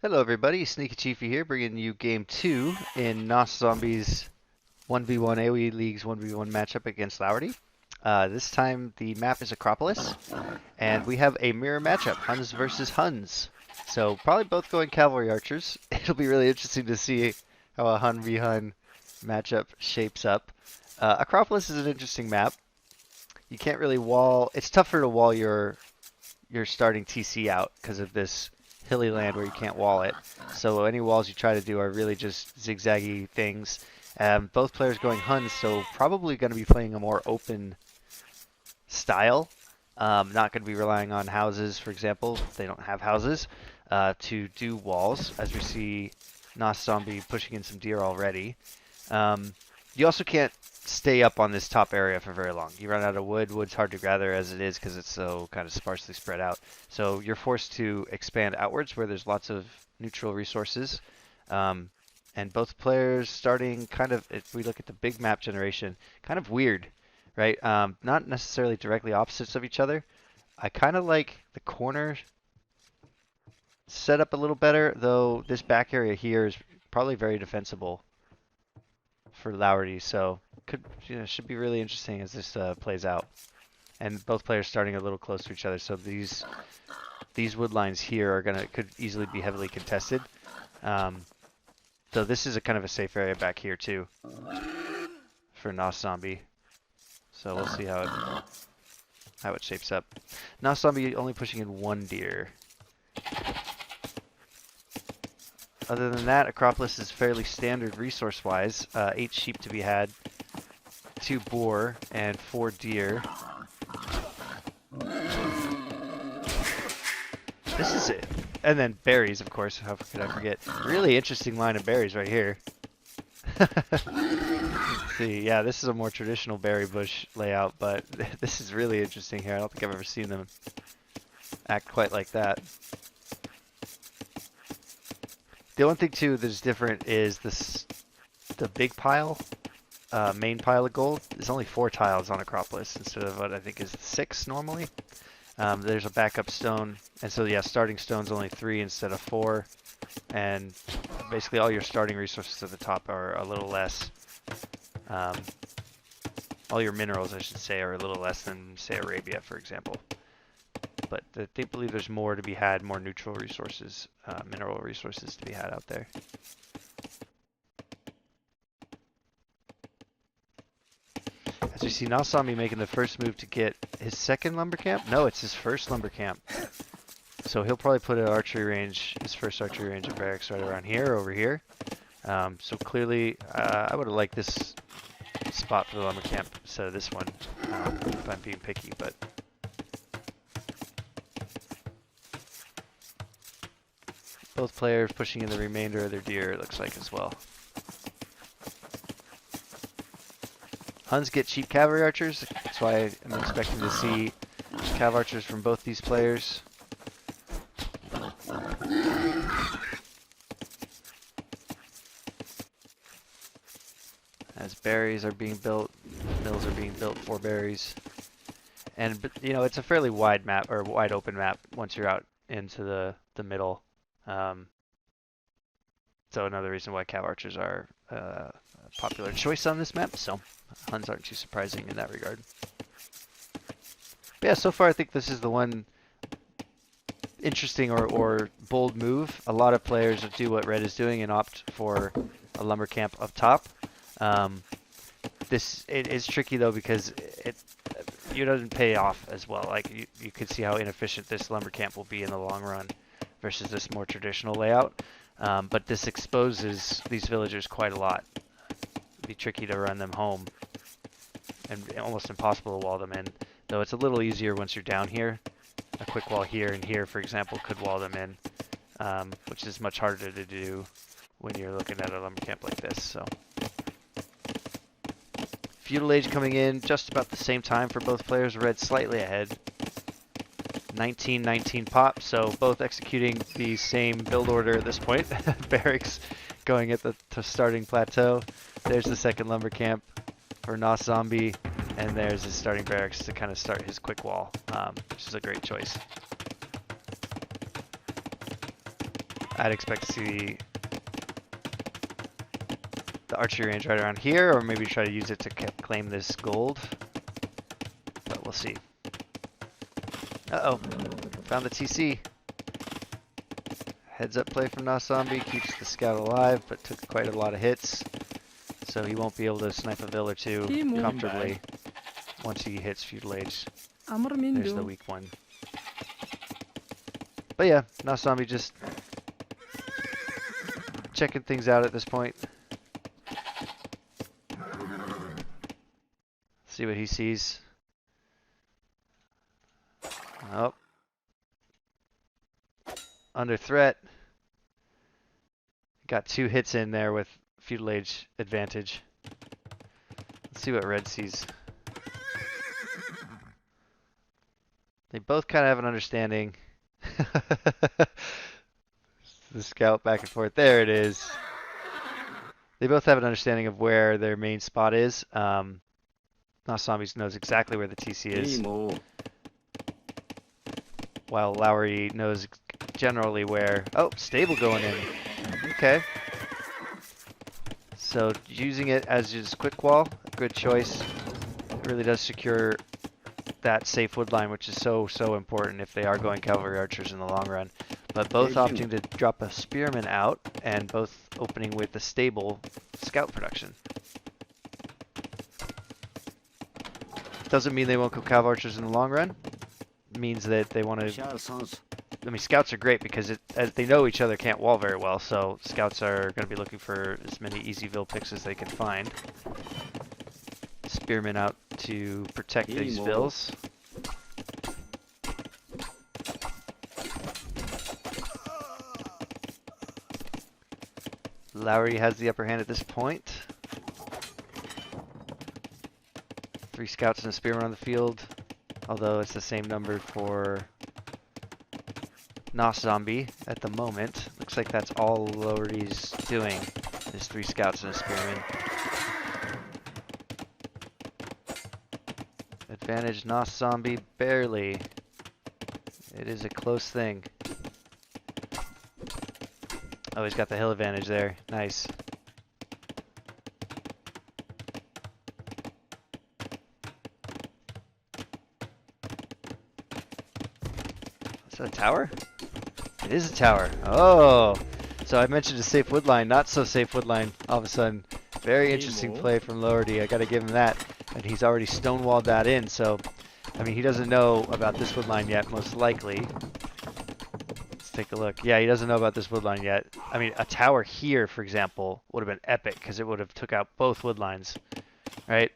Hello everybody, Sneaky Chiefy here, bringing you game 2 in Noszombie's 1v1 AoE League's 1v1 matchup against Lowerty. This time the map is Acropolis, and we have a mirror matchup, Huns versus Huns. So probably both going cavalry archers. It'll be really interesting to see how a Hun v Hun matchup shapes up. Acropolis is an interesting map. You can't really wall, it's tougher to wall your starting TC out because of this hilly land where you can't wall it. So any walls you try to do are really just zigzaggy things. Both players going Huns, so probably going to be playing a more open style. Not going to be relying on houses, for example. They don't have houses to do walls, as we see Noszombie pushing in some deer already. You also can't stay up on this top area for very long. You run out of wood. Wood's hard to gather as it is because it's so kind of sparsely spread out. So you're forced to expand outwards where there's lots of neutral resources. And both players starting kind of, if we look at the big map generation, kind of weird, right? Not necessarily directly opposites of each other. I kind of like the corner set up a little better, though this back area here is probably very defensible for Lowerty, so should be really interesting as this plays out. And both players starting a little close to each other, so these wood lines here are could easily be heavily contested. So this is a kind of a safe area back here too for Noszombie. So we'll see how it shapes up. Noszombie only pushing in one deer. Other than that, Acropolis is fairly standard resource-wise. 8 sheep to be had, 2 boar, and 4 deer. This is it. And then berries, of course. How could I forget? Really interesting line of berries right here. Let's see, yeah, this is a more traditional berry bush layout, but this is really interesting here. I don't think I've ever seen them act quite like that. The only thing too that's different is the big pile, main pile of gold. There's only 4 tiles on Acropolis instead of what I think is 6 normally. There's a backup stone, and so yeah, starting stone's only 3 instead of 4, and basically all your starting resources at the top are a little less. All your minerals, I should say, are a little less than, say, Arabia, for example. But they believe there's more to be had, more neutral resources, mineral resources to be had out there. As we see Noszombie making the first move to get his second lumber camp. No, it's his first lumber camp. So he'll probably put an archery range, his first archery range of barracks right around here, over here. So clearly, I would have liked this spot for the lumber camp instead of this one, if I'm being picky, but both players pushing in the remainder of their deer, it looks like, as well. Huns get cheap cavalry archers. That's why I'm expecting to see cav archers from both these players. As berries are being built, mills are being built for berries. And, you know, it's a fairly wide map, or wide open map, once you're out into the middle. So another reason why cav archers are a popular choice on this map, so Huns aren't too surprising in that regard. But yeah, so far I think this is the one interesting or bold move. A lot of players do what Red is doing and opt for a lumber camp up top. It is tricky though because it doesn't pay off as well. Like you could see how inefficient this lumber camp will be in the long run versus this more traditional layout. But this exposes these villagers quite a lot. It'd be tricky to run them home and almost impossible to wall them in, though it's a little easier once you're down here. A quick wall here and here, for example, could wall them in, which is much harder to do when you're looking at a lumber camp like this. So, Feudal Age coming in just about the same time for both players. Red slightly ahead. 19-19 pop, so both executing the same build order at this point. Barracks going at the starting plateau. There's the second lumber camp for Noszombie, and there's his starting barracks to kind of start his quick wall, which is a great choice. I'd expect to see the archery range right around here, or maybe try to use it to claim this gold. But we'll see. Uh-oh. Found the TC. Heads up play from Noszombie, keeps the scout alive, but took quite a lot of hits. So he won't be able to snipe a vill or two comfortably once he hits Feudal Age. There's the weak one. But yeah, Noszombie just checking things out at this point. See what he sees. Oh. Under threat. Got 2 hits in there with Feudal Age advantage. Let's see what Red sees. They both kind of have an understanding. The scout back and forth. There it is. They both have an understanding of where their main spot is. Noszombie knows exactly where the TC is, while Lowerty knows generally where... Oh, stable going in. Okay. So using it as just quick wall, good choice. It really does secure that safe wood line, which is so important if they are going cavalry archers in the long run. But both opting to drop a spearman out, and both opening with a stable scout production. Doesn't mean they won't go cav archers in the long run. It means that they want to... I mean, scouts are great because as they know each other can't wall very well, so scouts are going to be looking for as many easy vill picks as they can find. Spearmen out to protect these vills. Lowerty has the upper hand at this point. 3 scouts and a spearman on the field, although it's the same number for Noszombie at the moment. Looks like that's all Lowerty's doing, is 3 scouts and a spearman. Advantage Noszombie barely. It is a close thing. Oh, he's got the hill advantage there. Nice. Is that a tower? It is a tower. Oh! So I mentioned a safe wood line, not so safe wood line all of a sudden. Very interesting play from Lowerty. I gotta give him that. And he's already stonewalled that in, so I mean he doesn't know about this wood line yet, most likely. Let's take a look. Yeah, he doesn't know about this wood line yet. I mean, a tower here, for example, would have been epic because it would have took out both wood lines, right?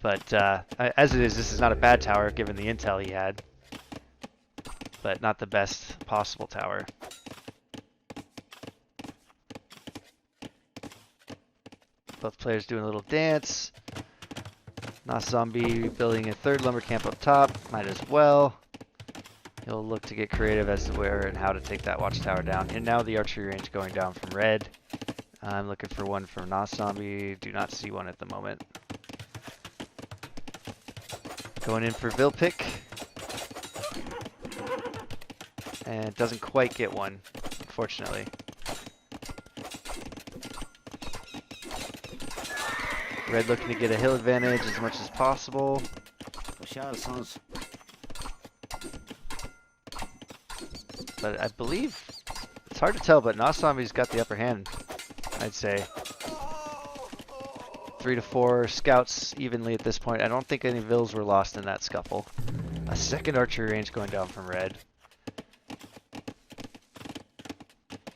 But as it is, this is not a bad tower given the intel he had, but not the best possible tower. Both players doing a little dance. Noszombie building a 3rd lumber camp up top. Might as well. He'll look to get creative as to where and how to take that watchtower down. And now the archery range going down from red. I'm looking for one from Noszombie. Do not see one at the moment. Going in for vill pick. And doesn't quite get one, unfortunately. Red looking to get a hill advantage as much as possible. But I believe, it's hard to tell, but Noszombie's got the upper hand, I'd say. 3 to 4 scouts evenly at this point. I don't think any vills were lost in that scuffle. A 2nd archery range going down from red.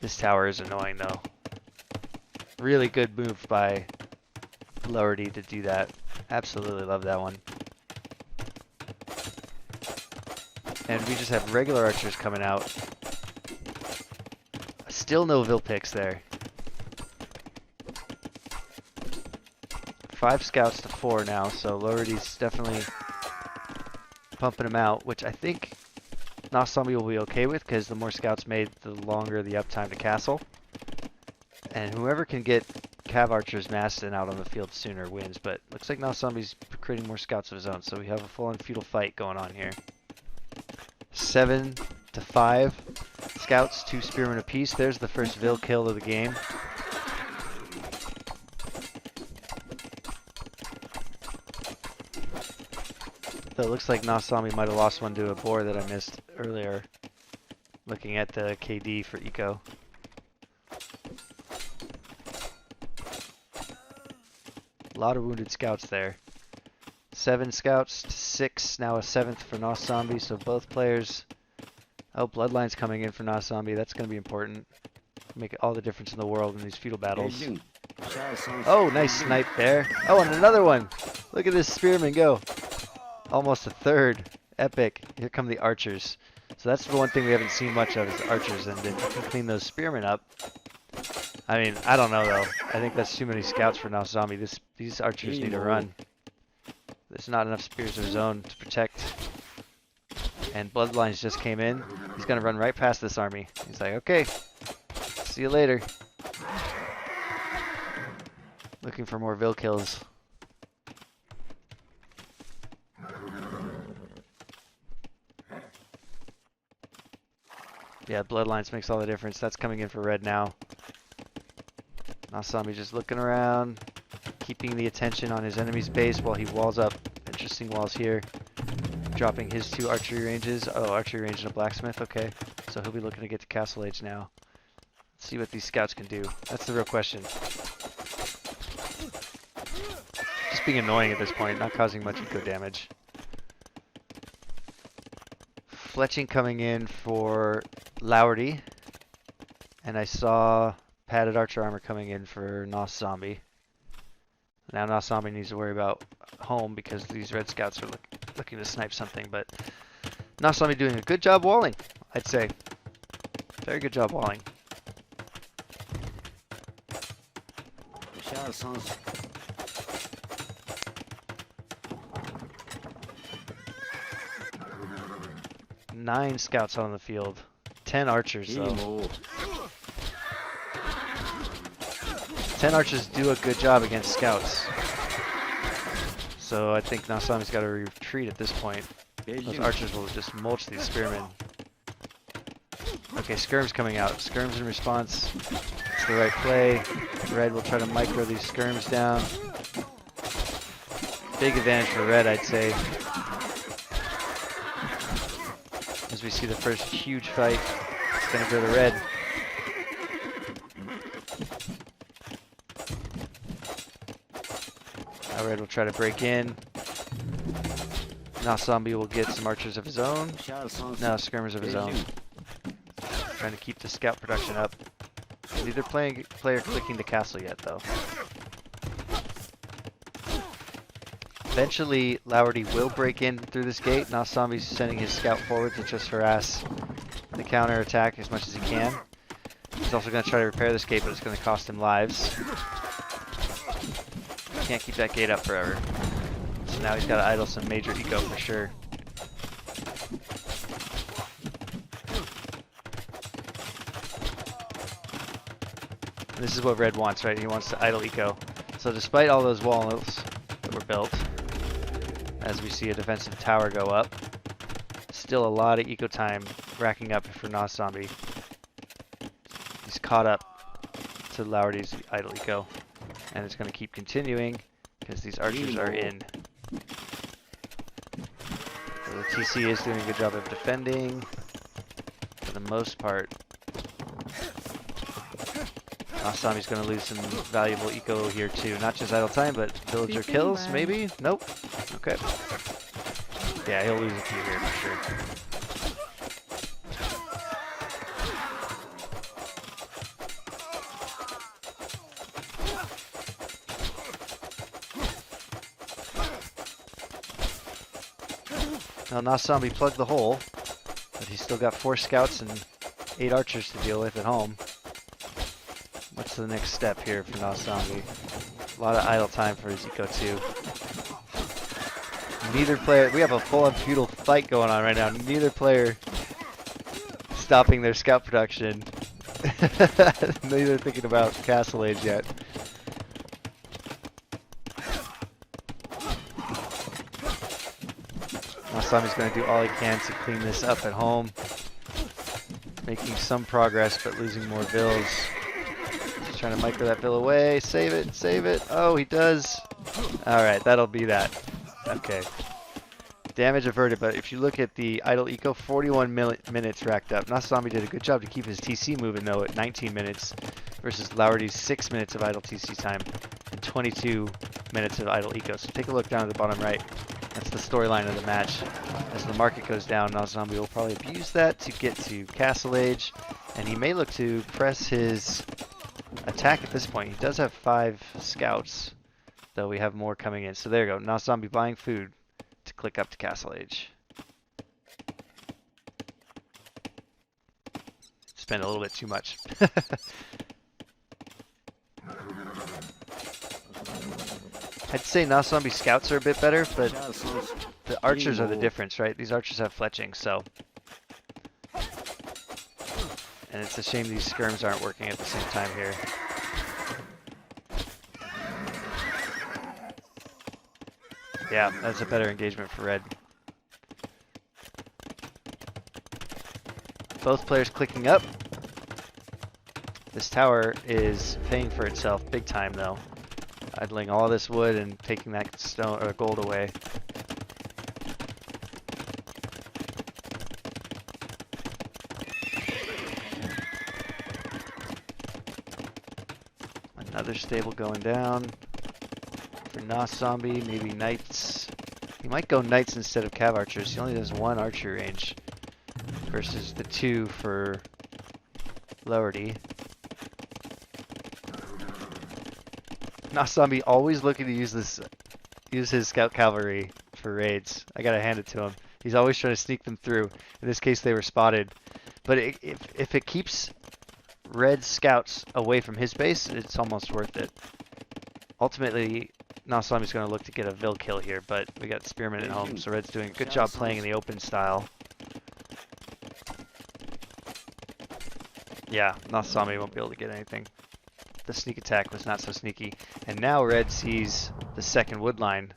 This tower is annoying though. Really good move by Lowerty to do that. Absolutely love that one. And we just have regular archers coming out. Still no vill picks there. 5 scouts to 4 now, so Lowerty's definitely pumping them out, which I think Noszombie will be okay with, because the more scouts made, the longer the uptime to castle. And whoever can get cav archers massed and out on the field sooner wins, but looks like Noszombie's creating more scouts of his own, so we have a full-on feudal fight going on here. 7 to 5. scouts, 2 spearmen apiece. There's the first Vil kill of the game. So it looks like Noszombie might have lost one to a boar that I missed earlier, looking at the KD for eco. A lot of wounded scouts there. 7 scouts to 6, now a 7th for Noszombie, so both players... Oh, Bloodline's coming in for Noszombie, that's going to be important. Make all the difference in the world in these feudal battles. Oh, nice snipe there. Oh, and another one! Look at this spearman go. Almost a 3rd. Epic. Here come the archers. So that's the one thing we haven't seen much of is the archers, and if you can clean those spearmen up... I mean, I don't know though. I think that's too many scouts for Noszombie. These archers need to run. There's not enough spears of his own to protect. And Bloodlines just came in. He's gonna run right past this army. He's like, okay, see you later. Looking for more Vil kills. Yeah, Bloodlines makes all the difference. That's coming in for red now. Noszombie just looking around, keeping the attention on his enemy's base while he walls up. Interesting walls here. Dropping his 2 archery ranges. Oh, archery range and a blacksmith. Okay, so he'll be looking to get to Castle Age now. Let's see what these scouts can do. That's the real question. Just being annoying at this point, not causing much eco damage. Fletching coming in for Lowerty. And I saw padded archer armor coming in for Noszombie. Now Noszombie needs to worry about home because these red scouts are looking to snipe something, but Noszombie doing a good job walling, I'd say. Very good job walling. Nine scouts on the field. 10 archers though. 10 archers do a good job against scouts. So I think Noszombie's got to retreat at this point. Those archers will just mulch these spearmen. Okay, skirm's coming out. Skirm's in response. It's the right play. Red will try to micro these skirms down. Big advantage for red, I'd say. As we see the first huge fight, it's going to go to red. Now red will try to break in. Noszombie will get some archers of his own. No, skirmers of his own. Trying to keep the scout production up. Neither player clicking the castle yet, though. Eventually, Lowerty will break in through this gate. Noszombie's sending his scout forward to just harass the counter attack as much as he can. He's also going to try to repair this gate, but it's going to cost him lives. Can't keep that gate up forever. So now he's got to idle some major eco for sure. And this is what red wants, right? He wants to idle eco. So despite all those walls that were built, as we see a defensive tower go up, still a lot of eco time racking up for Noszombie. He's caught up to Lowerty's idle eco, and it's going to keep continuing because these archers are in. So the TC is doing a good job of defending for the most part. Noszombie's going to lose some valuable eco here too. Not just idle time, but villager kills, maybe? Nope. Okay. Yeah, he'll lose a few here for sure. Now Noszombie plugged the hole, but he's still got 4 scouts and 8 archers to deal with at home. What's the next step here for Noszombie? A lot of idle time for his eco too. Neither player, we have a full-on feudal fight going on right now. Neither player stopping their scout production. Neither thinking about Castle Age yet. Noszombie's going to do all he can to clean this up at home. Making some progress, but losing more vills. Just trying to micro that vill away. Save it, save it. Oh, he does. Alright, that'll be that. Okay. Damage averted, but if you look at the idle eco, 41 minutes racked up. Noszombie did a good job to keep his TC moving, though, at 19 minutes versus Lowerty's 6 minutes of idle TC time and 22 minutes of idle eco. So take a look down at the bottom right. That's the storyline of the match. As the market goes down, Noszombie will probably abuse that to get to Castle Age, and he may look to press his attack at this point. He does have 5 scouts, though we have more coming in. So there you go, Noszombie buying food to click up to Castle Age. Spend a little bit too much. I'd say Noszombie scouts are a bit better, but the archers are the difference, right? These archers have fletching, so. And it's a shame these skirms aren't working at the same time here. Yeah, that's a better engagement for red. Both players clicking up. This tower is paying for itself big time, though. Idling all this wood and taking that stone or gold away. Another stable going down for Noszombie. Maybe knights. He might go knights instead of cav archers. He only does 1 archer range versus the 2 for Lowerty. Noszombie always looking to use his scout cavalry for raids. I gotta hand it to him. He's always trying to sneak them through. In this case, they were spotted. But if it keeps red scouts away from his base, it's almost worth it. Ultimately, Noszombie's going to look to get a vill kill here, but we got Spearman at home, so red's doing a good job playing in the open style. Yeah, Noszombie won't be able to get anything. The sneak attack was not so sneaky. And now red sees the second wood line.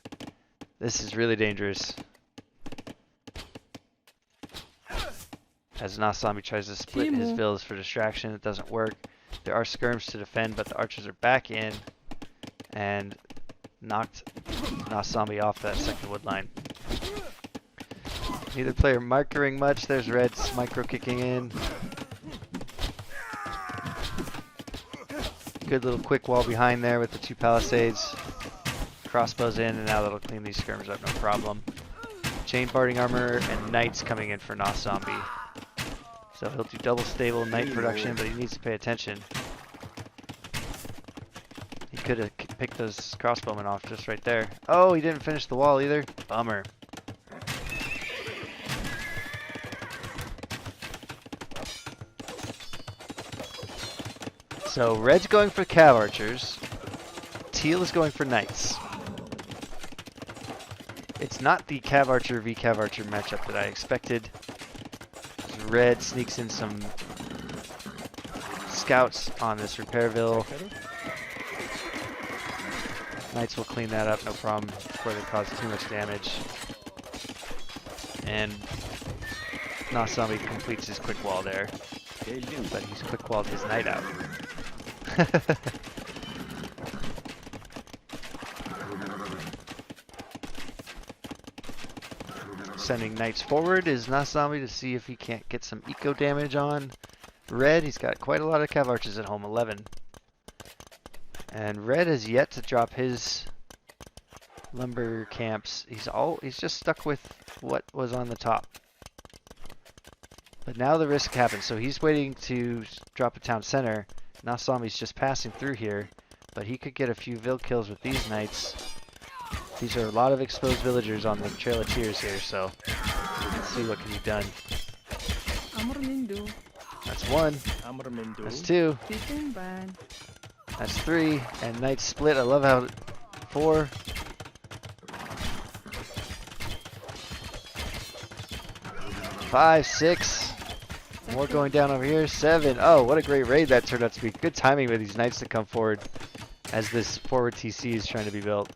This is really dangerous. As Noszombie tries to split his villas for distraction, it doesn't work. There are skirms to defend, but the archers are back in and knocked Noszombie off that second wood line. Neither player microing much. There's red's micro kicking in. Good little quick wall behind there with the 2 palisades. Crossbows in, and now that'll clean these skirms up, no problem. Chain barding armor and knights coming in for Noszombie. So he'll do double stable knight production, but he needs to pay attention. He could have picked those crossbowmen off just right there. Oh, he didn't finish the wall either. Bummer. So red's going for cav archers. Teal is going for knights. It's not the cav archer v cav archer matchup that I expected. Red sneaks in some scouts on this repairville. Knights will clean that up, no problem, before they cause too much damage. And Noszombie completes his quick wall there, but he's quick walled his knight out. Sending knights forward is Noszombie to see if he can't get some eco damage on red. He's got quite a lot of cav archers at home, 11. And red has yet to drop his lumber camps. He's just stuck with what was on the top. But now the risk happens, so he's waiting to drop a town center. Noszombie's just passing through here, but he could get a few vill kills with these knights. These are a lot of exposed villagers on the Trail of Tears here, so let's see what can be done. That's 1. That's 2. That's 3. And knights split. I love how 4. 5, 6. More going down over here. 7. Oh, what a great raid that turned out to be. Good timing with these knights to come forward as this forward TC is trying to be built.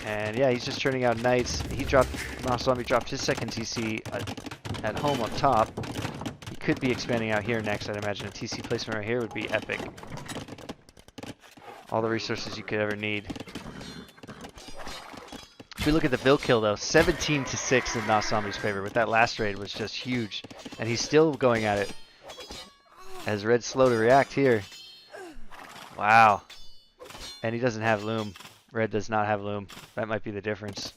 And And yeah, he's just churning out knights. Noszombie dropped his second TC at home up top. He could be expanding out here next. I'd imagine a TC placement right here would be epic. All the resources you could ever need. If we look at the Vil kill though, 17-6 in Noszombie's favor. With that last raid was just huge. And he's still going at it. As Red's slow to react here. Wow. And he doesn't have Loom. Red does not have Loom. That might be the difference.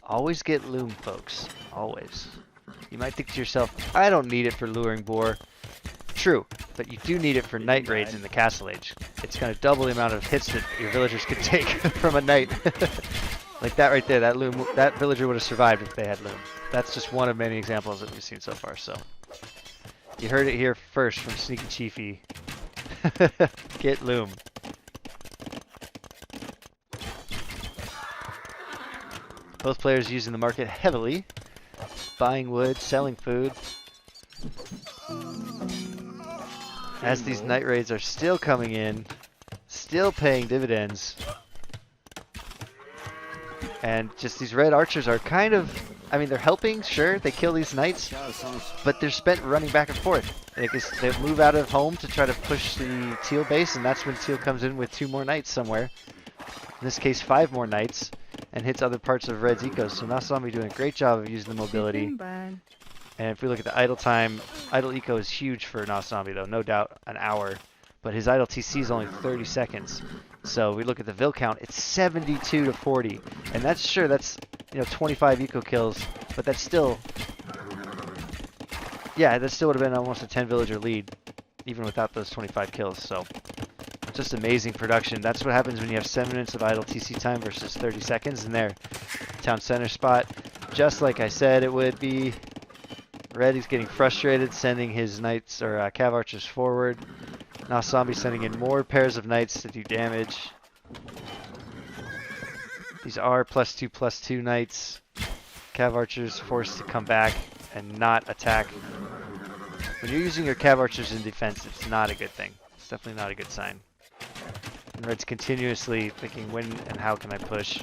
Always get Loom, folks. Always. You might think to yourself, I don't need it for luring boar. True, but you do need it for night raids in the Castle Age. It's going to double the amount of hits that your villagers can take from a knight. Like that right there, that villager would have survived if they had Loom. That's just one of many examples that we've seen so far, so. You heard it here first from Sneaky Chiefy. Get Loom. Both players using the market heavily. Buying wood, selling food. As these night raids are still coming in. Still paying dividends. And just these red archers are kind of, I mean, they're helping, sure, they kill these knights, but they're spent running back and forth. They move out of home to try to push the teal base, and that's when teal comes in with 2 more knights somewhere. In this case, 5 more knights, and hits other parts of Red's eco. So Noszombie doing a great job of using the mobility. And if we look at the idle time, idle eco is huge for Noszombie though, no doubt an hour. But his idle TC is only 30 seconds. So we look at the Vil count, it's 72-40. And that's sure, that's 25 eco kills, but that's still, yeah, that still would have been almost a 10 villager lead, even without those 25 kills. So just amazing production. That's what happens when you have 7 minutes of idle TC time versus 30 seconds. And there, town center spot, just like I said it would be. Red is getting frustrated, sending his knights or cav archers forward. Noszombie sending in more pairs of knights to do damage. These are +2/+2 knights. Cav archers forced to come back and not attack. When you're using your cav archers in defense, it's not a good thing. It's definitely not a good sign. And Red's continuously thinking, when and how can I push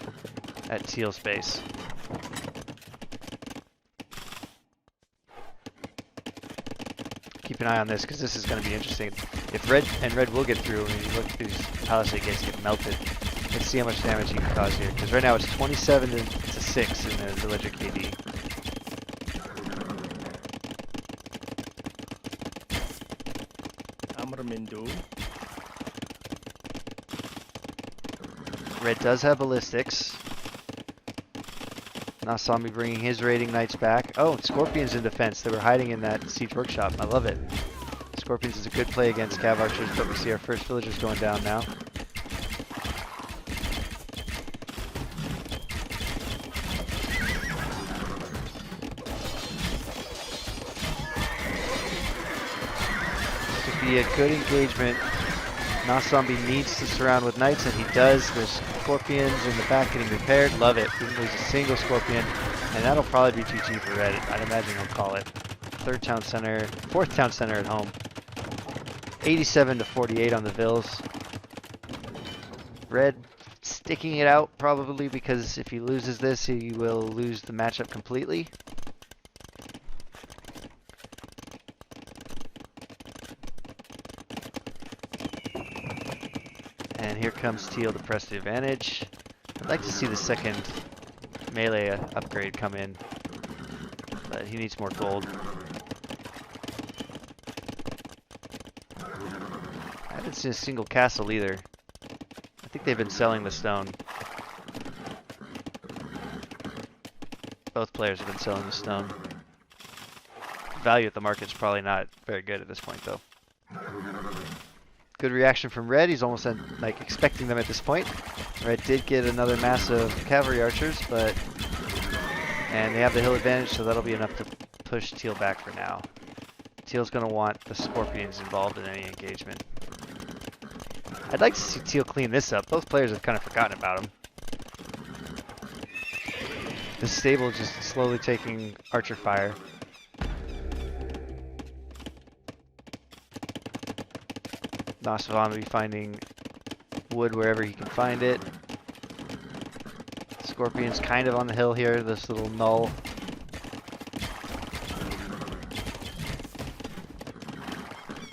at teal space? Keep an eye on this because this is going to be interesting. If Red will get through, and you look at these palisade gates get melted, let's see how much damage he can cause here. Because right now it's 27-6 in the villager KD. Red does have ballistics. Noszombie bringing his raiding knights back. Oh, Scorpions in defense. They were hiding in that siege workshop. I love it. Scorpions is a good play against cav archers, but we see our first villagers going down now. This could be a good engagement. Noszombie needs to surround with knights, and he does. There's Scorpions in the back getting repaired. Love it. Didn't lose a single Scorpion, and that'll probably be GG for Red. I'd imagine he'll call it. Fourth town center at home. 87-48 on the Vils. Red sticking it out probably because if he loses this, he will lose the matchup completely. And here comes teal to press the advantage. I'd like to see the second melee upgrade come in, but he needs more gold. I haven't seen a single castle either. I think they've been selling the stone. Both players have been selling the stone. Value at the market's probably not very good at this point though. Good reaction from Red. He's almost like expecting them at this point. Red did get another mass of cavalry archers, and they have the hill advantage, so that'll be enough to push teal back for now. Teal's going to want the Scorpions involved in any engagement. I'd like to see teal clean this up. Both players have kind of forgotten about him. This stable just slowly taking archer fire. Noszombie finding wood wherever he can find it. Scorpion's kind of on the hill here, this little null.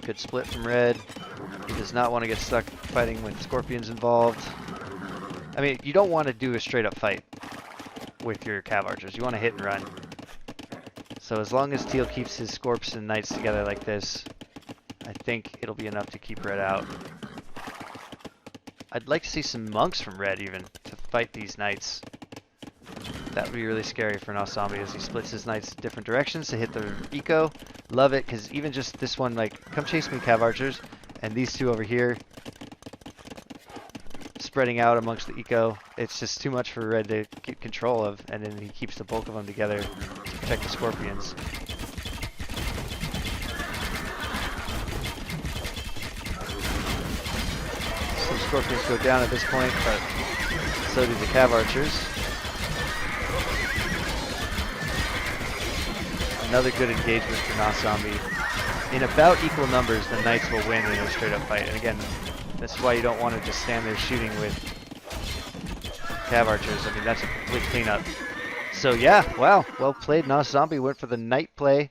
Good split from red. He does not want to get stuck fighting with scorpions involved. I mean, you don't want to do a straight up fight with your cav archers. You want to hit and run. So as long as teal keeps his scorps and knights together like this, I think it'll be enough to keep red out. I'd like to see some monks from red even to fight these knights. That would be really scary for Noszombie as he splits his knights in different directions to hit the eco. Love it, because even just this one, like, come chase me, cav archers, and these two over here spreading out amongst the eco. It's just too much for red to get control of, and then he keeps the bulk of them together to protect the scorpions. Some scorpions go down at this point, but so do the cav archers. Another good engagement for Noszombie. In about equal numbers, the knights will win in a straight up fight. And again, that's why you don't want to just stand there shooting with cav archers. I mean, that's a complete cleanup. So yeah, wow, well played. Noszombie went for the knight play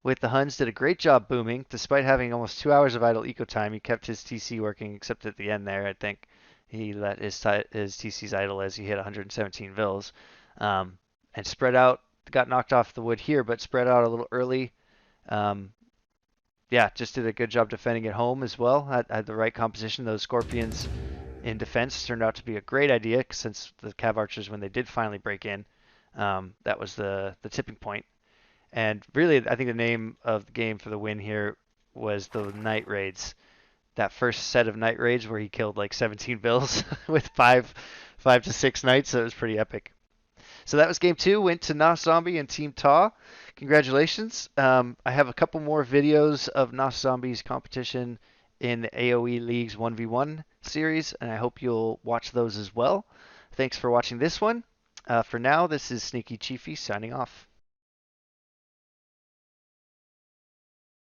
with the Huns. Did a great job booming. Despite having almost 2 hours of idle eco time, he kept his TC working, except at the end there, I think. He let his TCs idle as he hit 117 vills. And spread out. Got knocked off the wood here, but spread out a little early. Yeah, just did a good job defending at home as well. Had the right composition. Those scorpions in defense turned out to be a great idea, since the cav archers, when they did finally break in, that was the tipping point. And really, I think the name of the game for the win here was the night raids. That first set of night raids where he killed like 17 bills with five to six knights. So it was pretty epic. So that was game 2, went to Noszombie and Team Taw. Congratulations. I have a couple more videos of Noszombie's competition in the AoE League's 1v1 series, and I hope you'll watch those as well. Thanks for watching this one. For now, this is Sneaky Chiefy signing off.